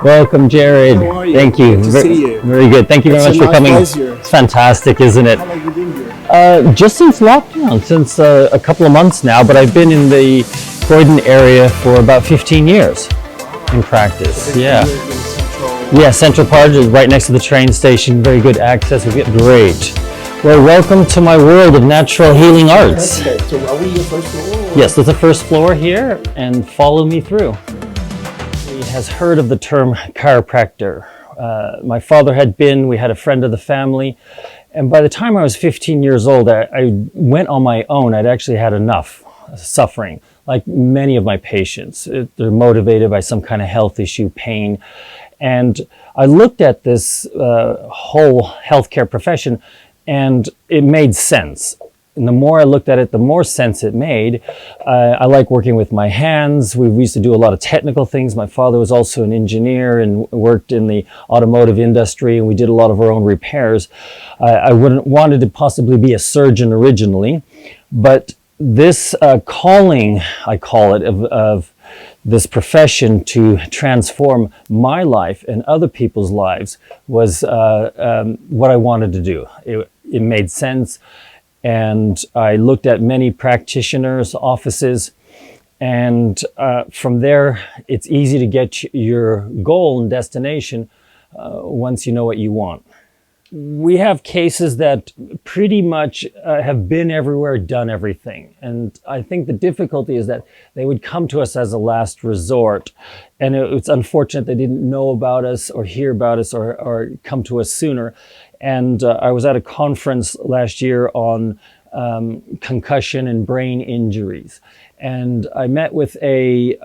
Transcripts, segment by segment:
Welcome, Jared. How are you? Thank you. Good to see you. Very good. Thank you very much for coming. Pleasure. It's fantastic, isn't it? How long have you been here? Just since lockdown, since a couple of months now, but I've been in the Croydon area for about 15 years in practice. Yeah. Yeah, Central Park is right next to the train station. Very good access. We get great. Well, welcome to my world of natural healing arts. Okay, so are we your first floor? Or? Yes, there's the first floor here, and follow me through. He has heard of the term chiropractor. My father we had a friend of the family, and by the time I was 15 years old, I went on my own. I'd actually had enough suffering, like many of my patients. They're motivated by some kind of health issue, pain. And I looked at this whole healthcare profession, and it made sense. And the more I looked at it, the more sense it made. I like working with my hands. We used to do a lot of technical things. My father was also an engineer and worked in the automotive industry, and we did a lot of our own repairs. I wanted to possibly be a surgeon originally, but this calling, I call it, of this profession to transform my life and other people's lives was what I wanted to do. It made sense. And I looked at many practitioners' offices, and from there, it's easy to get your goal and destination once you know what you want. We have cases that pretty much have been everywhere, done everything. And I think the difficulty is that they would come to us as a last resort. And it's unfortunate they didn't know about us or hear about us or come to us sooner. And I was at a conference last year on concussion and brain injuries. And I met with a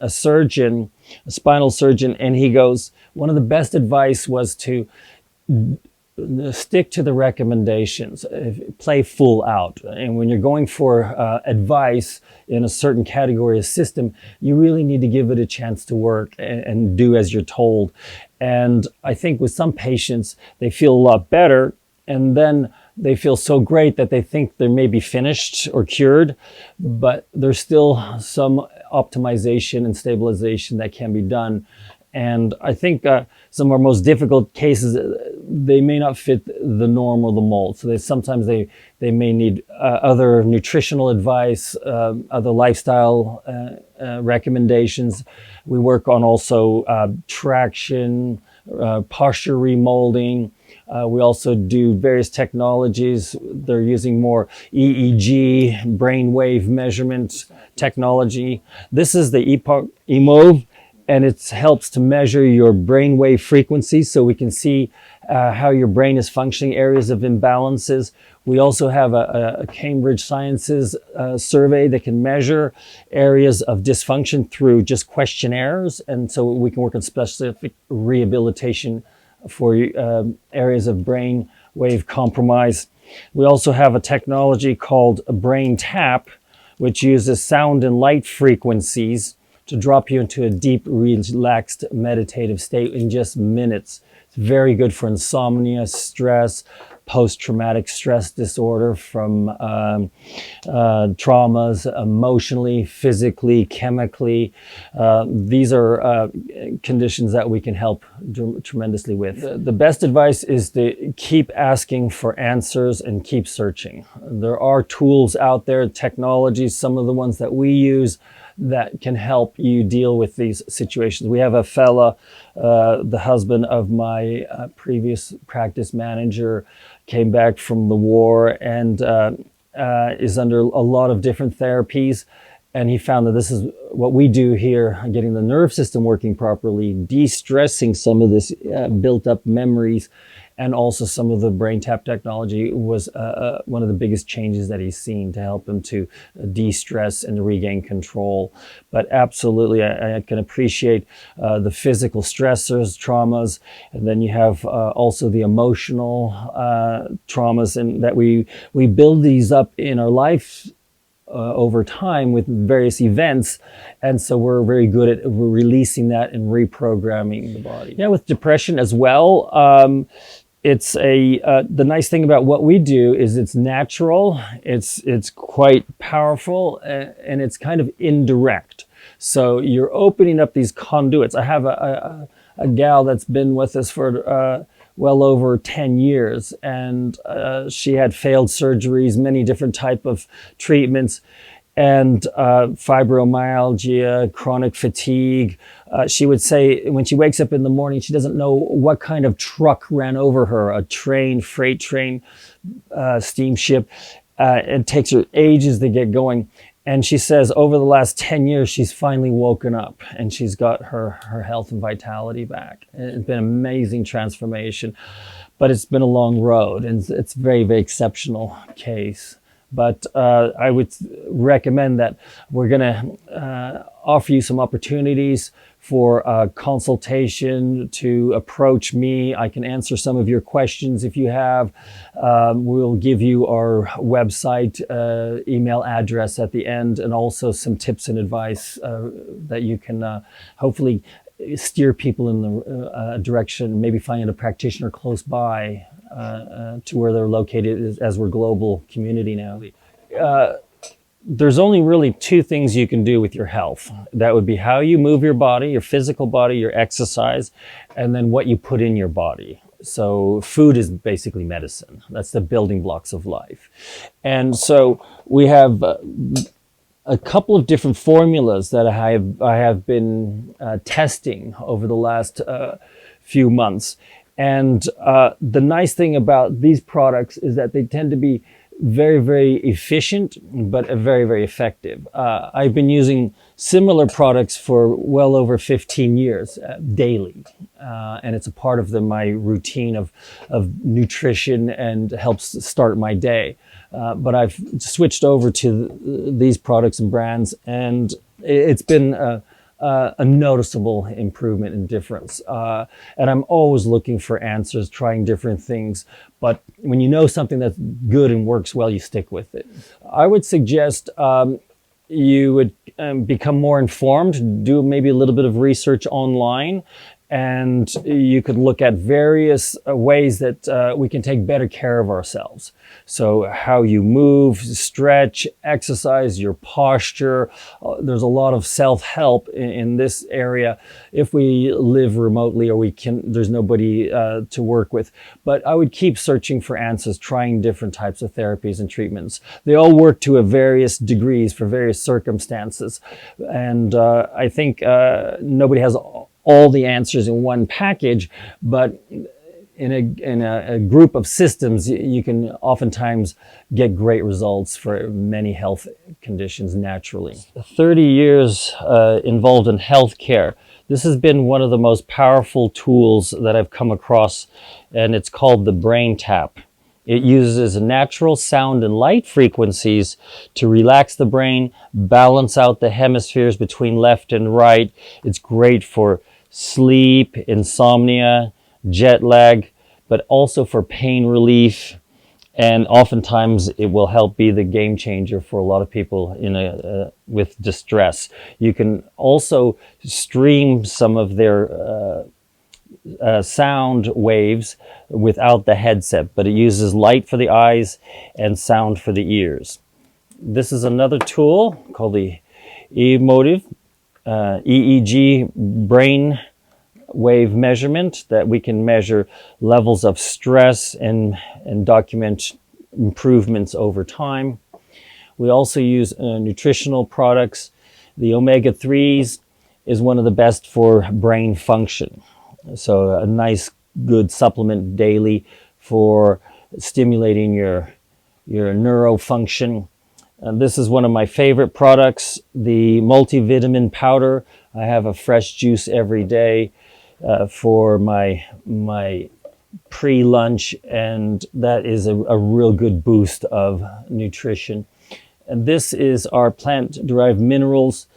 surgeon, a spinal surgeon, and he goes, one of the best advice was to stick to the recommendations, play full out. And when you're going for advice in a certain category of system, you really need to give it a chance to work and do as you're told. And I think with some patients, they feel a lot better, and then they feel so great that they think they may be finished or cured, but there's still some optimization and stabilization that can be done. And I think some of our most difficult cases, they may not fit the norm or the mold. So sometimes they may need other nutritional advice, other lifestyle recommendations. We work on also traction, posture remolding. We also do various technologies. They're using more EEG, brainwave measurement technology. This is the EMOV. And it helps to measure your brainwave frequency so we can see how your brain is functioning, areas of imbalances. We also have a Cambridge Sciences survey that can measure areas of dysfunction through just questionnaires. And so we can work on specific rehabilitation for areas of brain wave compromise. We also have a technology called a brain tap, which uses sound and light frequencies to drop you into a deep, relaxed, meditative state in just minutes. It's very good for insomnia, stress, post-traumatic stress disorder from traumas, emotionally, physically, chemically. These are conditions that we can help tremendously with. The best advice is to keep asking for answers and keep searching. There are tools out there, technologies, some of the ones that we use that can help you deal with these situations. We have a fella, the husband of my previous practice manager, came back from the war and is under a lot of different therapies. And he found that this is what we do here, getting the nerve system working properly, de-stressing some of this built up memories, and also some of the brain tap technology was one of the biggest changes that he's seen to help him to de-stress and regain control. But absolutely, I can appreciate the physical stressors, traumas, and then you have also the emotional traumas, and that we build these up in our life over time with various events. And so we're very good at releasing that and reprogramming the body. Yeah, with depression as well. It's the nice thing about what we do is it's natural, it's quite powerful, and it's kind of indirect. So you're opening up these conduits. I have a gal that's been with us for well over 10 years, and she had failed surgeries, many different type of treatments, and fibromyalgia, chronic fatigue. She would say when she wakes up in the morning, she doesn't know what kind of truck ran over her, a train, freight train, steamship. It takes her ages to get going. And she says over the last 10 years, she's finally woken up and she's got her health and vitality back. It's been an amazing transformation, but it's been a long road, and it's a very, very exceptional case. But I would recommend that we're going to offer you some opportunities for consultation, to approach me. I can answer some of your questions if you have. We'll give you our website, email address at the end, and also some tips and advice that you can hopefully steer people in the direction, maybe finding a practitioner close by to where they're located, as we're a global community now. There's only really two things you can do with your health. That would be how you move your body, your physical body, your exercise, and then what you put in your body. So food is basically medicine. That's the building blocks of life. And so we have a couple of different formulas that I have been testing over the last few months. And the nice thing about these products is that they tend to be very, very efficient, but very, very effective. I've been using similar products for well over 15 years daily. And it's a part of my routine of nutrition and helps start my day. But I've switched over to these products and brands, and it's been a noticeable improvement and difference. And I'm always looking for answers, trying different things. But when you know something that's good and works well, you stick with it. I would suggest you would become more informed, do maybe a little bit of research online, and you could look at various ways that we can take better care of ourselves. So how you move, stretch, exercise, your posture. There's a lot of self-help in this area if we live remotely or there's nobody to work with. But I would keep searching for answers, trying different types of therapies and treatments. They all work to various degrees for various circumstances. And I think nobody has all the answers in one package, but in a group of systems, you can oftentimes get great results for many health conditions naturally. 30 years involved in healthcare. This has been one of the most powerful tools that I've come across, and it's called the Brain Tap. It uses natural sound and light frequencies to relax the brain, balance out the hemispheres between left and right. It's great for sleep, insomnia, jet lag, but also for pain relief. And oftentimes it will help be the game changer for a lot of people with distress. You can also stream some of their sound waves without the headset, but it uses light for the eyes and sound for the ears. This is another tool called the Emotive EEG brain wave measurement, that we can measure levels of stress and document improvements over time. We also use nutritional products. The omega-3s is one of the best for brain function. So a nice, good supplement daily for stimulating your neurofunction. This is one of my favorite products, the multivitamin powder. I have a fresh juice every day for my pre-lunch, and that is a real good boost of nutrition. And this is our plant-derived minerals.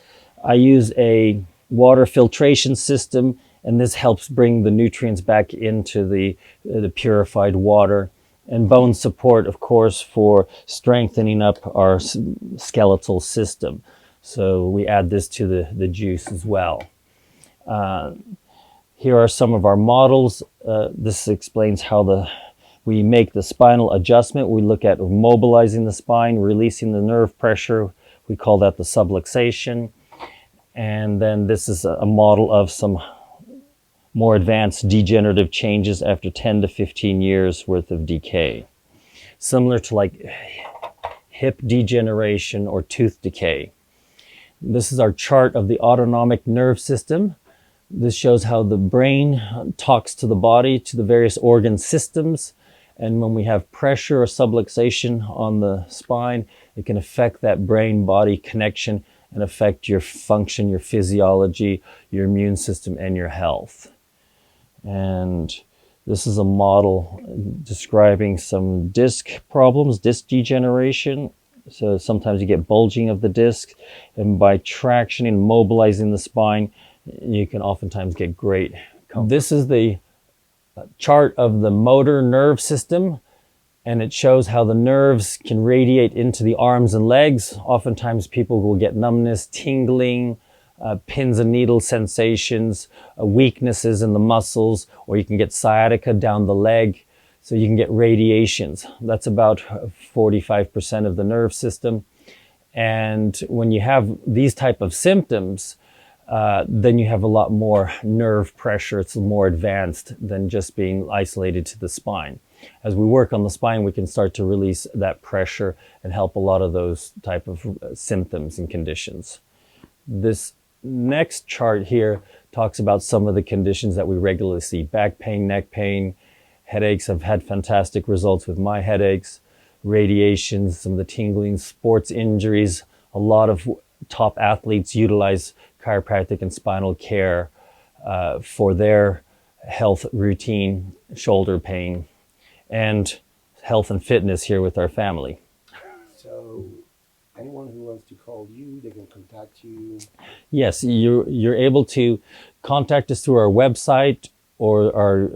I use a water filtration system, and this helps bring the nutrients back into the purified water. And bone support, of course, for strengthening up our skeletal system. So we add this to the juice as well. Here are some of our models. This explains how we make the spinal adjustment. We look at mobilizing the spine, releasing the nerve pressure. We call that the subluxation. And then this is a model of some more advanced degenerative changes after 10 to 15 years worth of decay. Similar to like hip degeneration or tooth decay. This is our chart of the autonomic nerve system. This shows how the brain talks to the body, to the various organ systems. And when we have pressure or subluxation on the spine, it can affect that brain-body connection and affect your function, your physiology, your immune system, and your health. And this is a model describing some disc problems, disc degeneration. So sometimes you get bulging of the disc, and by traction and mobilizing the spine, you can oftentimes get great comfort. This is the chart of the motor nerve system, and it shows how the nerves can radiate into the arms and legs. Oftentimes people will get numbness, tingling, pins and needles sensations, weaknesses in the muscles, or you can get sciatica down the leg. So you can get radiations. That's about 45% of the nerve system. And when you have these type of symptoms, then you have a lot more nerve pressure. It's more advanced than just being isolated to the spine. As we work on the spine, we can start to release that pressure and help a lot of those type of symptoms and conditions. This next chart here talks about some of the conditions that we regularly see: back pain, neck pain, headaches. I've had fantastic results with my headaches, radiations, some of the tingling, sports injuries. A lot of top athletes utilize chiropractic and spinal care for their health routine, shoulder pain, and health and fitness here with our family. So anyone who wants to call you, they can contact you? Yes, you're able to contact us through our website or our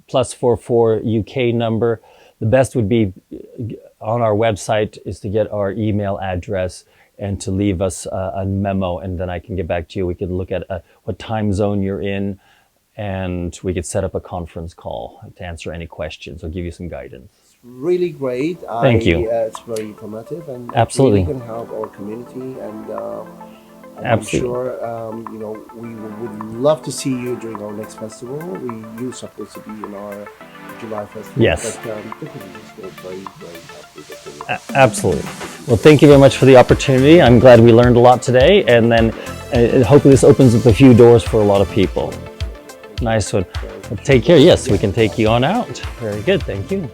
+44 UK number. The best would be on our website is to get our email address and to leave us a memo, and then I can get back to you. We can look at what time zone you're in, and we could set up a conference call to answer any questions or give you some guidance. It's really great. Thank you. It's very informative, and absolutely it really can help our community. And absolutely. I'm sure you know, we would love to see you during our next festival. You're supposed to be in our July festival. Yes. But very helpful. Absolutely. Well, thank you very much for the opportunity. I'm glad we learned a lot today, and then hopefully this opens up a few doors for a lot of people. Nice one. Well, take care. Yes, we can take you on out. Very good. Thank you.